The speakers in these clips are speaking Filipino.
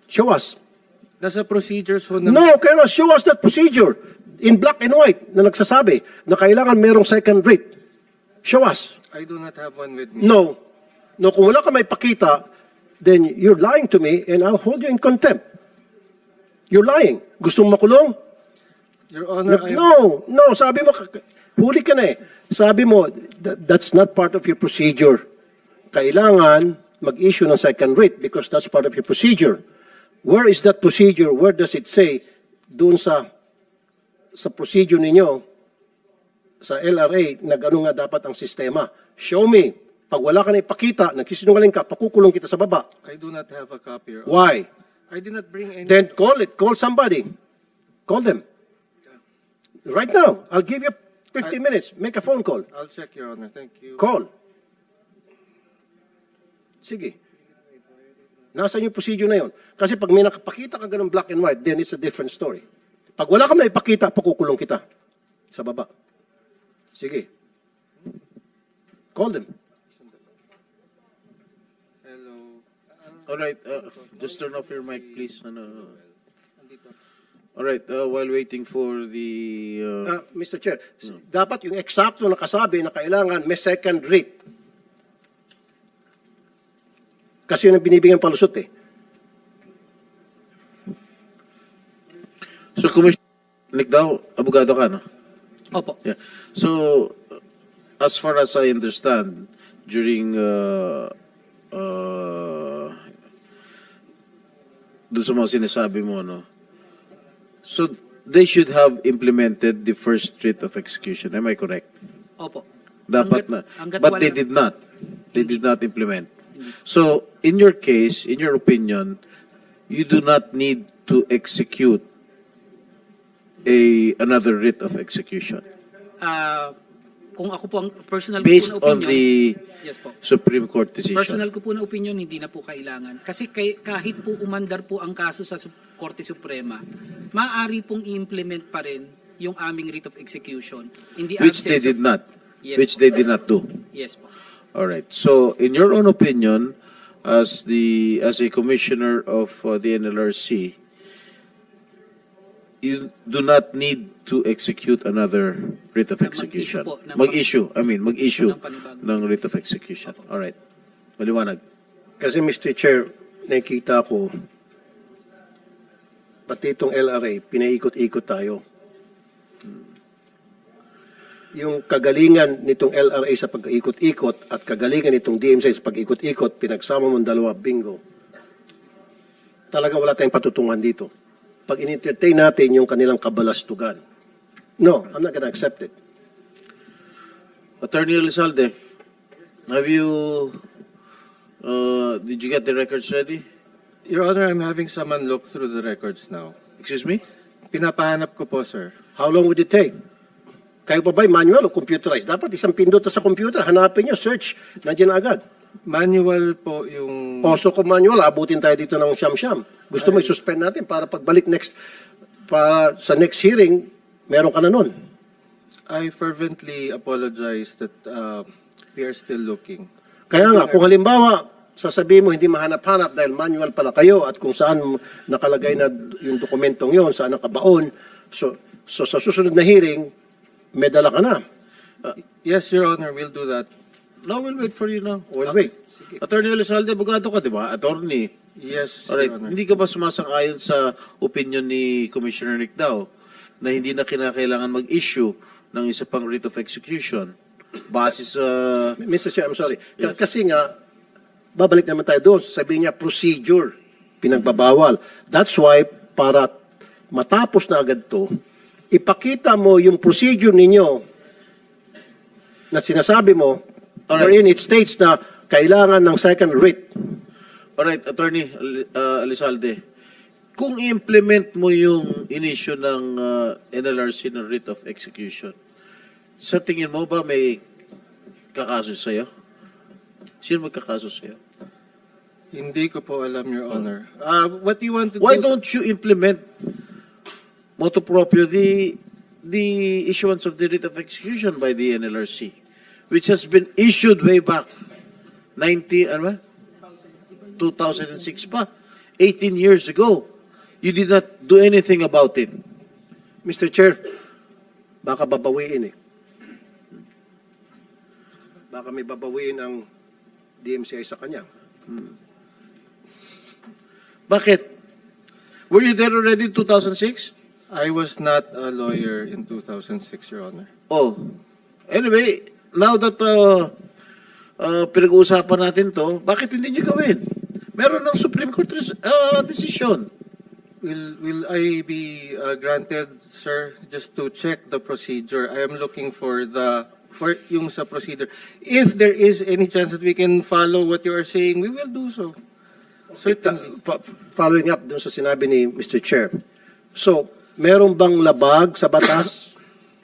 Show us. Nasa procedures ho na... No, kaya nga, show us that procedure in black and white na nagsasabi na kailangan merong second writ. Show us. I do not have one with me. No. No, kung wala ka may pakita, then you're lying to me and I'll hold you in contempt. You're lying. Gusto mo makulong? Your Honor, No, sabi mo, huli ka na eh. Sabi mo, that's not part of your procedure. Kailangan mag-issue ng second writ because that's part of your procedure. Where is that procedure? Where does it say doon sa procedure ninyo sa LRA na gano'n nga dapat ang sistema? Show me. Pag wala ka na ipakita, nagsisinungaling ka, pakukulong kita sa baba. I do not have a copy, Your Honor. Why? I did not bring any... Then call it. Call somebody. Call them. Right now. I'll give you 15 minutes. Make a phone call. I'll check, Your Honor. Thank you. Call. Sige. Nasaan yung procedure na yun? Kasi pag may nakapakita ka ganun black and white, then it's a different story. Pag wala ka may ipakita, pakukulong kita sa baba. Sige. Call them. Hello. All right, just turn off your mic, please. All right, while waiting for the... Mr. Chair, dapat yung eksakto na kasabi na kailangan may second writ. Kasi yun ang binibigyan palusot eh. So, Commissioner Nick daw, abogado ka, no? Opo. Yeah. So, as far as I understand, during doon sa mga sinasabi mo, no? So, they should have implemented the first writ of execution. Am I correct? Opo. Dapat na. Hanggat But wala- they did not. They did not implement. So, in your case, in your opinion, you do not need to execute another writ of execution Kung ako po ang personal ko based po na on opinion, the yes po. Supreme Court decision. Personal ko po na opinion, hindi na po kailangan. Kasi kahit po umandar po ang kaso sa Korte Suprema, maaari pong i-implement pa rin yung aming writ of execution. In the Which they absence did of- not. Yes Which po. they did not do. Yes po. All right. So, in your own opinion, as a commissioner of the NLRC, you do not need to execute another writ of execution. Mag-issue po ng Mag-issue ng panibagong- ng writ of execution. All right. Maliwanag. Kasi Mr. Chair, nakikita ko, pati itong LRA, pinaikot-ikot tayo. Yung kagalingan nitong LRA sa pag-ikot-ikot at kagalingan nitong DMCA sa pag-ikot-ikot, pinagsama mong dalawa, bingo. Talagang wala tayong patutungan dito. Pag in-entertain natin yung kanilang kabalastugan. No, I'm not gonna accept it. Attorney Elizalde, did you get the records ready? Your Honor, I'm having someone look through the records now. Excuse me? Pinapahanap ko po, sir. How long would it take? Kayo pa ba'y manual o computerized? Dapat isang pindot sa computer, hanapin nyo, search, nandiyan na agad. Manual po yung... Oso ko manual, abutin tayo dito ng siyam-siyam. Gusto mo i-suspend natin para pagbalik sa next hearing, meron ka na nun. I fervently apologize that we are still looking. Kaya nga, kung halimbawa, sasabihin mo hindi mahanap-hanap dahil manual pala kayo at kung saan nakalagay na yung dokumentong yon, saan nakabaon, so sa susunod na hearing, may dala ka na. Yes, Your Honor, we'll do that. No, we'll wait for you now. Well, wait. Attorney Elizalde, abogado ka, di ba? Attorney. Yes, Alright, Your Honor. hindi ka ba sumasang-ayon sa opinion ni Commissioner Nick Dao na hindi na kinakailangan mag-issue ng isa pang writ of execution base sa... Mr. Chair, I'm sorry. Yes. Kasi nga, babalik naman tayo doon. Sabihin niya, procedure. Pinagbabawal. That's why, para matapos na agad to, ipakita mo yung procedure ninyo na sinasabi mo, wherein it states na kailangan ng second writ. Alright, Attorney Elizalde, kung i-implement mo yung inisyu ng NLRC ng writ of execution, sa tingin mo ba may kakaso sa'yo? Sino magkakaso sa'yo? Hindi ko po alam, Your Honor. What do you want to Why do? don't you implement motu proprio the issuance of the writ of execution by the NLRC, which has been issued way back 2006 pa. 18 years ago. You did not do anything about it. Mr. Chair, baka babawiin eh. Baka may babawiin ang DMCI sa kanya. Bakit? Were you there already in 2006? I was not a lawyer in 2006, Your Honor. Oh. Anyway, now that pinag-uusapan natin to, bakit hindi nyo gawin? Meron ng Supreme Court decision. Will I be granted, sir, just to check the procedure? I am looking for yung sa procedure. If there is any chance that we can follow what you are saying, we will do so. Certainly. Following up dun sa sinabi ni Mr. Chair. So, meron bang labag sa batas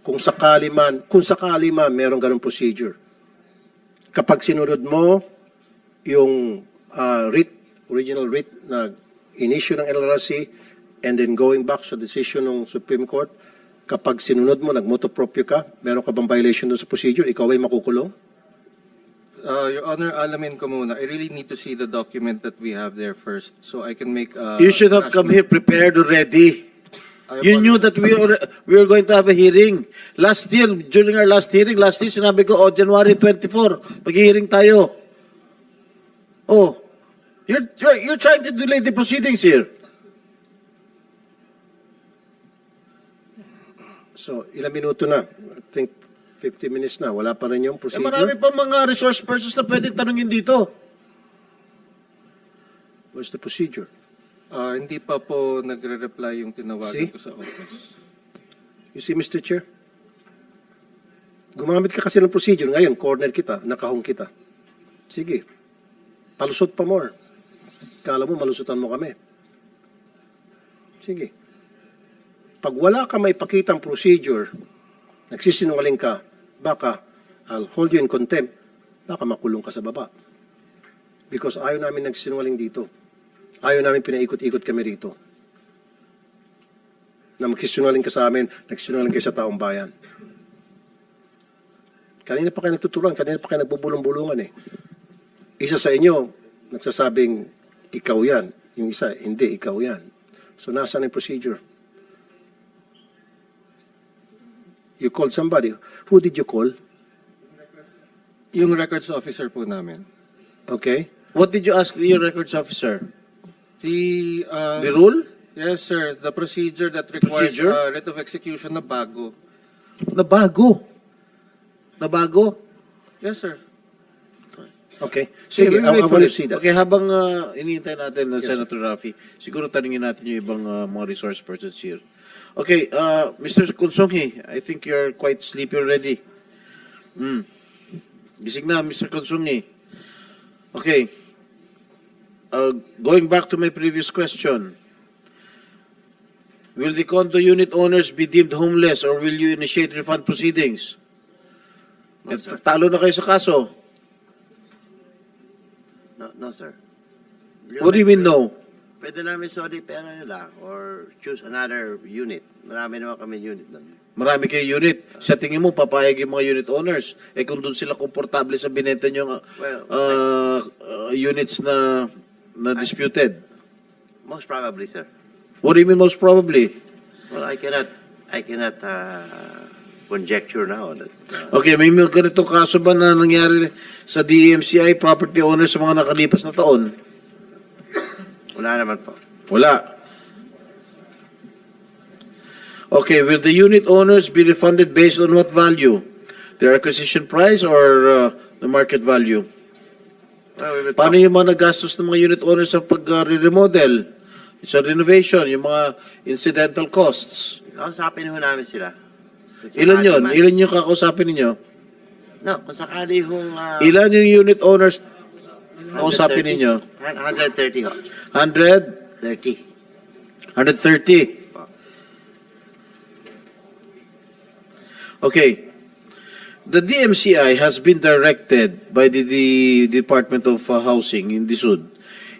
kung sakali man, meron ganung procedure? Kapag sinunod mo yung original writ na in-issue ng LRC and then going back sa decision ng Supreme Court, kapag sinunod mo, nag-motopropyo ka, meron ka bang violation doon sa procedure, ikaw ay makukulong? Your Honor, alamin ko muna. I really need to see the document that we have there first so I can make a... You should have come here prepared already. I You knew that we were going to have a hearing. Last year, during our last year, sinabi ko, January 24, mag-hearing tayo. Oh, you're trying to delay the proceedings here. So, ilang minuto na? I think 50 minutes na. Wala pa rin yung procedure. Marami pa mga resource persons na pwede tanungin dito. What's the procedure? Hindi pa po nagre-reply yung tinawagan See? ko sa office. You see, Mr. Chair? Gumamit ka kasi ng procedure. Ngayon, corner kita, nakahong kita. Sige. Palusot pa more. Kala mo, malusutan mo kami. Sige. Pag wala ka maipakitang procedure, nagsisinungaling ka, baka I'll hold you in contempt, baka makulong ka sa baba. Because ayaw namin nagsinungaling dito. Ayaw namin pinaikot-ikot kami rito. Na magsisinungaling ka sa amin, nagsinungaling kayo sa taong bayan. Kanina pa kayo nagtuturuan, kanina pa kayo nagbubulong-bulungan eh. Isa sa inyo, nagsasabing, ikaw yan. Yung isa, hindi, ikaw yan. So, nasaan yung procedure? You called somebody. Who did you call? Yung records officer po namin. Okay. What did you ask your records officer? The rule? Yes, sir. The procedure that requires Procedure? writ of execution na bago. Nabago. Nabago? Yes, sir. Okay. Sige, I want to see that. Okay, habang iniintay natin na Senator Raffy, siguro tanungin natin yung ibang mga resource persons here. Okay, Mr. Consonghi, I think you're quite sleepy already. Gising na, Mr. Consonghi. Okay. Going back to my previous question, will the condo unit owners be deemed homeless or will you initiate refund proceedings? Talo na kayo sa kaso. No, sir. What do you mean no? Pwede namin sorry pera nila or choose another unit. Marami naman kami unit doon. Marami kayo unit. Sa tingin mo, papayag yung mga unit owners. Eh kung doon sila komportable sa binenta nyo units na disputed. Most probably, sir. What do you mean most probably? Well, I cannot conjecture now. That, Okay, may mga ganitong kaso ba na nangyari sa DMCI property owners sa mga nakalipas na taon? wala naman po. Wala. Okay, will the unit owners be refunded based on what value? Their acquisition price or the market value? Well, we will Paano talk. yung mga nagastos ng mga unit owners sa pag-remodel, sa renovation, yung mga incidental costs? Kausapin ho namin sila. Kung Ilan sakali yun? man. Ilan yung kakausapin ninyo? No, kung sakali hong... Ilan yung unit owners kausapin ninyo? 130 ho. 100? 30. 130. Okay. The DMCI has been directed by the Department of Housing in DSUD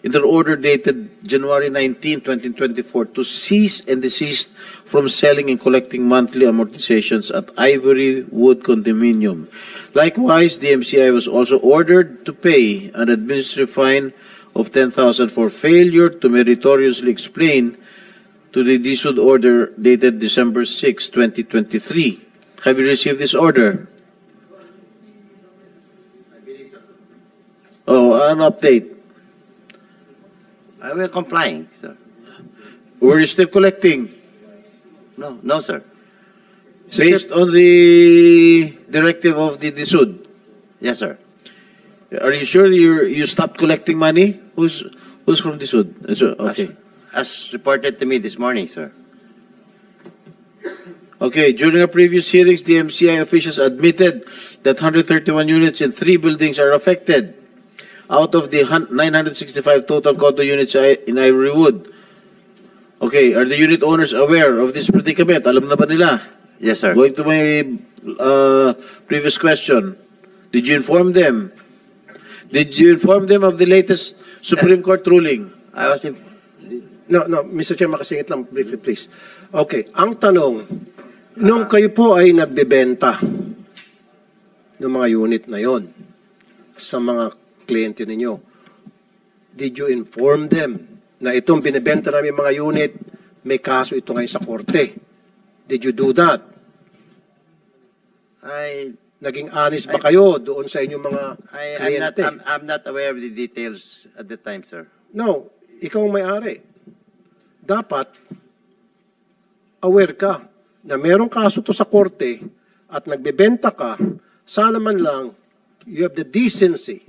in their order dated January 19, 2024 to cease and desist from selling and collecting monthly amortizations at Ivory Wood Condominium. Likewise, DMCI was also ordered to pay an administrative fine of 10,000 for failure to meritoriously explain to the DSUD order dated December 6, 2023. Have you received this order? Oh, an update. I will complying, sir. Were you still collecting No, no, sir. based on the directive of the DSUD? Yes, sir. Are you sure you stopped collecting money? Who's from DSUD? Okay. As reported to me this morning, sir. Okay, during our previous hearings, the MCI officials admitted that 131 units in 3 buildings are affected. Out of the 965 total condo units in Ivory Wood. Okay, are the unit owners aware of this predicament? Alam na ba nila? Yes, sir. Going to my previous question, did you inform them? Did you inform them of the latest Supreme Court ruling? I was in. No, Mr. Chair, makasingit lang briefly, please. Okay, ang tanong, nung kayo po ay nagbebenta ng mga unit na yon sa mga kliyente ninyo, did you inform them na itong binibenta namin mga unit, may kaso ito ngayon sa korte? Did you do that? Naging honest ba kayo doon sa inyong mga kliyente? I'm not aware of the details at the time, sir. No, ikaw ang may-ari. Dapat, aware ka na merong kaso to sa korte at nagbebenta ka, sana man lang, you have the decency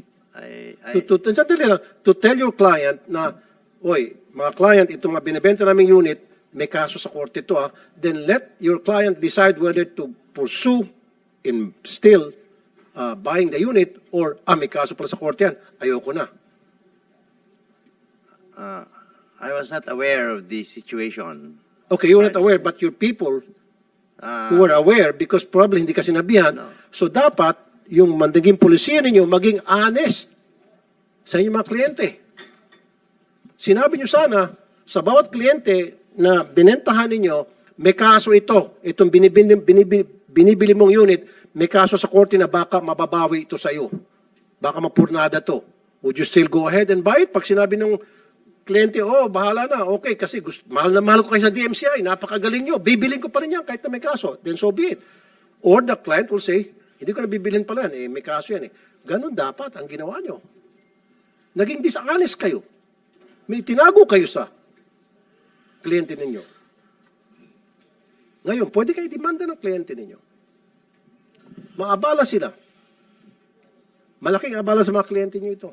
to tell your client na, oy, mga client, itong mga binibenta naming unit, may kaso sa korte to, then let your client decide whether to pursue in still buying the unit or, may kaso pala sa korte yan, ayoko na. I was not aware of the situation. Okay, you were not aware, but your people who were aware because probably hindi ka sinabihan. No. So dapat, yung naging polisiya ninyo, maging honest sa inyong mga kliyente. Sinabi nyo sana, sa bawat kliyente na binentahan ninyo, may kaso ito. Itong binibili mong unit, may kaso sa korte na baka mababawi ito sa iyo. Baka mapurnada to. Would you still go ahead and buy it? Pag sinabi ng kliyente, bahala na. Okay, kasi mahal na mahal ko kayo sa DMCI. Napakagaling nyo. Bibilin ko pa rin yan kahit na may kaso. Then so be it. Or the client will say, hindi ko na bibilin pala yan. May kaso yan. Ganon dapat ang ginawa nyo. Naging dishonest kayo. May tinago kayo sa kliyente ninyo. Ngayon, pwede kayo demanda ng kliyente ninyo. Maabala sila. Malaking abala sa mga kliyente nyo ito.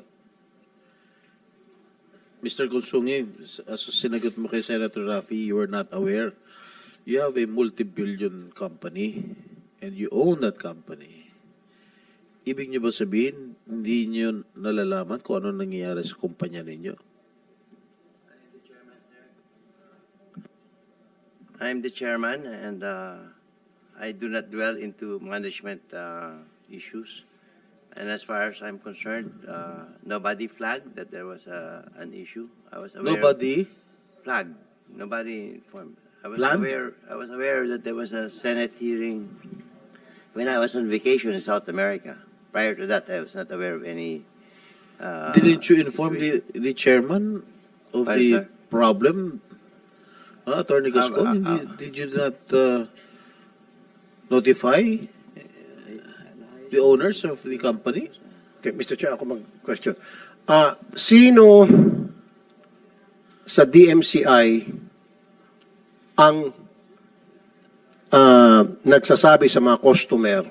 Mr. Consungi, as sinagot mo kay Senator Raffy, you were not aware. You have a multi-billion company and you own that company. Ibig niyo ba sabihin, hindi niyo nalalaman kung ano nangyayari sa kumpanya ninyo? I'm the chairman and I do not dwell into management issues. And as far as I'm concerned, nobody flagged that there was an issue. I was aware. Nobody? Flagged. Nobody informed. I was aware that there was a Senate hearing when I was on vacation in South America. Prior to that, I was not aware of any. Didn't you inform the chairman of the sir? problem? Attorney Gascon, did you not notify the owners of the company? Okay, Mr. Chair, ako mag-question. Sino sa DMCI ang nagsasabi sa mga customer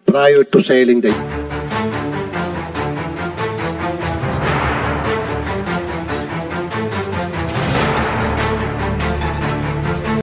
prior to selling the